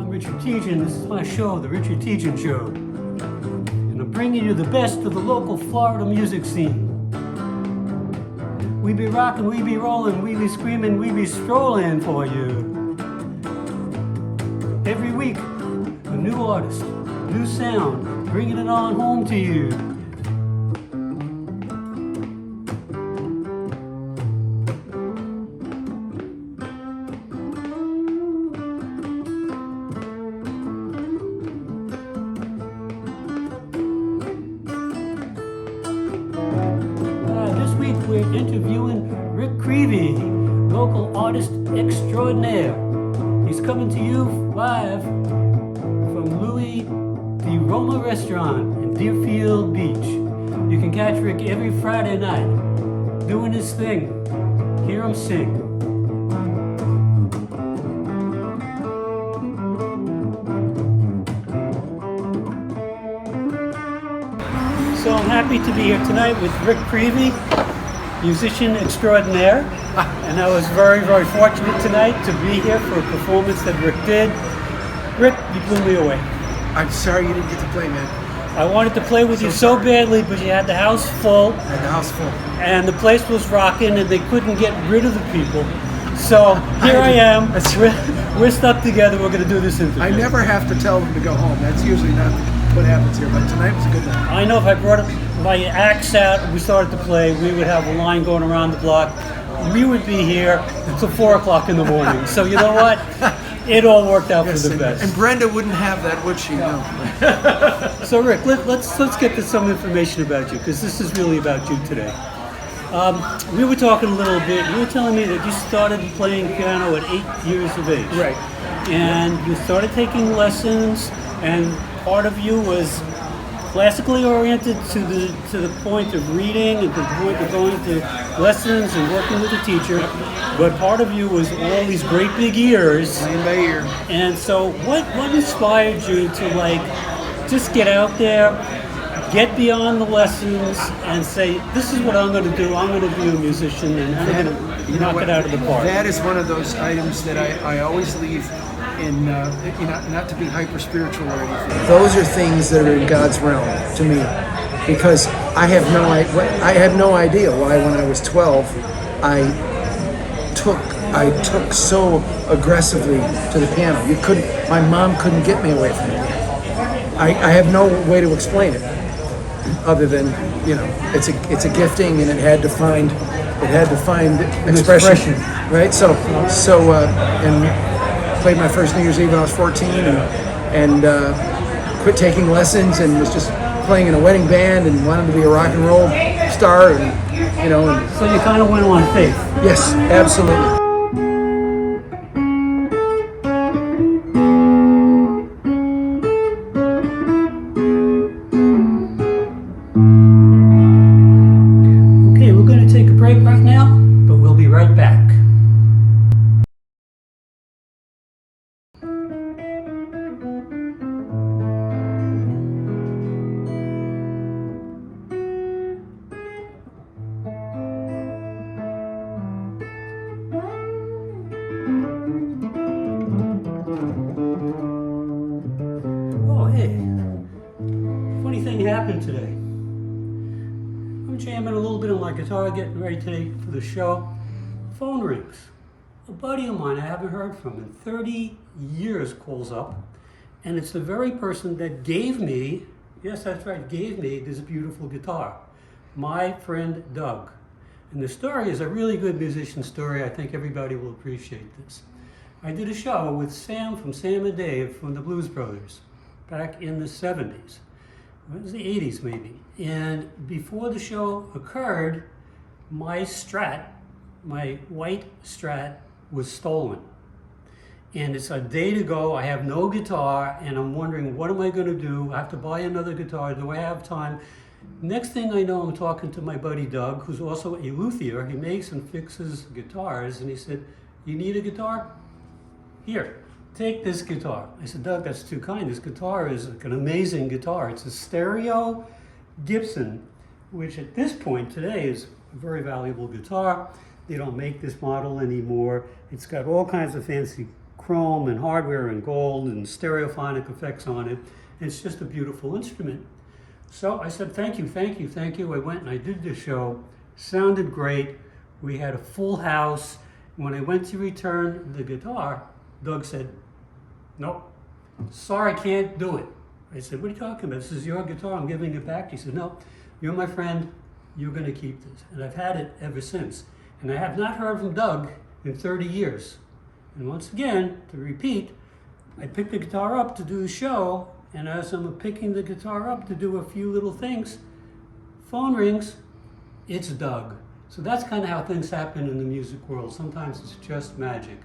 Richard Tiegen. This is my show, The Richard Tiegen Show. And I'm bringing you the best of the local Florida music scene. We be rocking, we be rolling, we be screaming, we be strolling for you. Every week, a new artist, new sound, bringing it on home to you. We're interviewing Rick Krive, local artist extraordinaire. He's coming to you live from Luigi Di Roma Restaurant in Deerfield Beach. You can catch Rick every Friday night doing his thing. Hear him sing. So I'm happy to be here tonight with Rick Krive, musician extraordinaire, and I was very, very fortunate tonight to be here for a performance that Rick did. Rick, you blew me away. I'm sorry you didn't get to play, man. I wanted to play with you so badly, but you had the house full. I had the house full. And the place was rocking, and they couldn't get rid of the people. So here I am. We're stuck together. We're going to do this interview. I never have to tell them to go home. That's usually not what happens here, but tonight was a good night. I know if I brought my axe out and we started to play, we would have a line going around the block. We would be here until 4 o'clock in the morning. So you know what? It all worked out for the best. And Brenda wouldn't have that, would she? No. So Rick, let's get to some information about you, because this is really about you today. We were talking a little bit. You were telling me that you started playing piano at 8 years of age. Right. And you started taking lessons, and part of you was classically oriented to the point of reading and to the point of going to lessons and working with a teacher, but part of you was all these great big ears. Playing by ear. And so what inspired you to just get out there, get beyond the lessons, and say, this is what I'm going to do. I'm going to be a musician, and I'm going to knock it out of the park. That is one of those items that I always leave in, not to be hyper spiritual or anything. Those are things that are in God's realm to me, because I had no idea why when I was 12 I took so aggressively to the piano. My mom couldn't get me away from it. I have no way to explain it, other than it's a gifting, and it had to find expression, right? So and played my first New Year's Eve when I was 14, and quit taking lessons, and was just playing in a wedding band, and wanted to be a rock and roll star, and So you kind of went on faith. Yes, absolutely. Okay, we're going to take a break right now, but we'll be right back. Funny thing happened today. I'm jamming a little bit on my guitar, getting ready today for the show. Phone rings. A buddy of mine I haven't heard from in 30 years calls up, and it's the very person that gave me, yes that's right, gave me this beautiful guitar. My friend Doug. And the story is a really good musician story. I think everybody will appreciate this. I did a show with Sam from Sam and Dave from the Blues Brothers back in the 70s. It was the 80s maybe. And before the show occurred, my Strat, my white Strat, was stolen. And it's a day to go, I have no guitar, and I'm wondering, what am I gonna do? I have to buy another guitar, do I have time? Next thing I know, I'm talking to my buddy Doug, who's also a luthier. He makes and fixes guitars, and he said, you need a guitar? Here, take this guitar. I said, Doug, that's too kind. This guitar is like an amazing guitar. It's a stereo Gibson, which at this point today is a very valuable guitar. They don't make this model anymore. It's got all kinds of fancy chrome and hardware and gold and stereophonic effects on it. It's just a beautiful instrument. So I said, thank you, thank you, thank you. I went and I did the show. Sounded great. We had a full house. When I went to return the guitar, Doug said, nope, sorry, I can't do it. I said, what are you talking about? This is your guitar, I'm giving it back. He said, no, you're my friend, you're gonna keep this. And I've had it ever since. And I have not heard from Doug in 30 years. And once again, to repeat, I picked the guitar up to do the show, and as I'm picking the guitar up to do a few little things, phone rings, it's Doug. So that's kind of how things happen in the music world. Sometimes it's just magic.